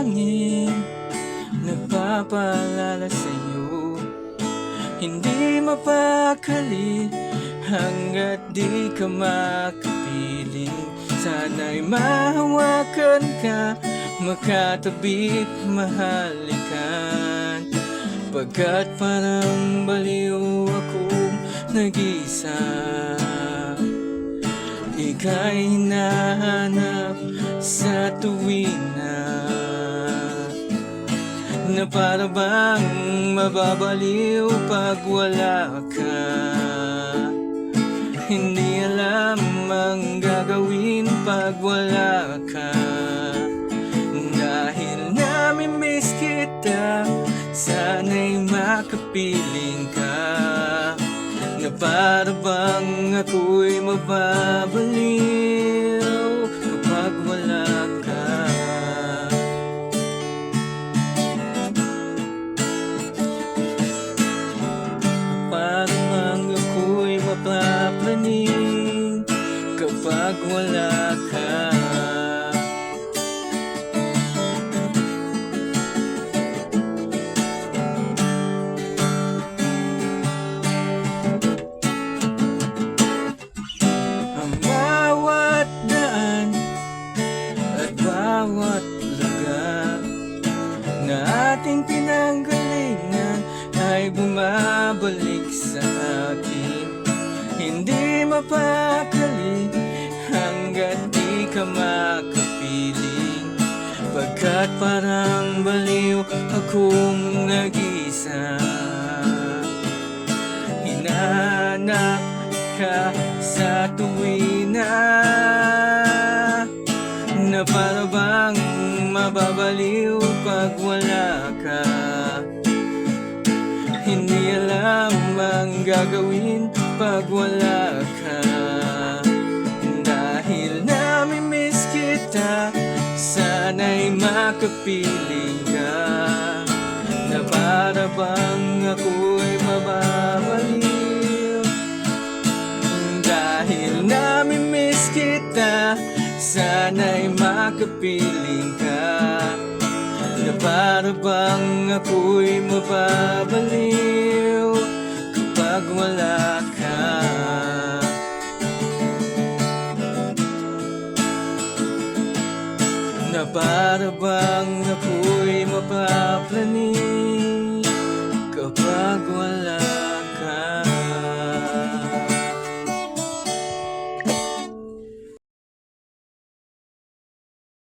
hangin nagpapaalala sa'yo. Hindi mapakali hanggat di ka makapiling. Sana'y mahawakan ka, makatabi't mahalikan. Pagkat parang baliw akong nag-isa, ika'y hinahanap sa tuwing na para bang mababaliw pag wala ka. Hindi alam ang gagawin pag wala ka. Dahil namimiss kita, sana'y makapiling ka. Na para bang ako'y mababaliw kapag wala ka. Para bang ako'y mapapraning kapag wala ka. Bawat lugar na ating pinanggalingan ay bumabalik sa akin. Hindi mapakali hanggat di ka makapiling. Pagkat parang baliw akong nag-isa, hinahanap ka sa tuwing na para bang mababaliw pag wala ka. Hindi alam ang gagawin pag wala ka. Dahil namimiss kita, sana'y makapiling ka. Na para bang ako'y mababaliw. Dahil namimiss kita, sana'y makapiling ka. Na para bang ako'y mababaliw kapag wala ka. Na para bang ako'y mapapraning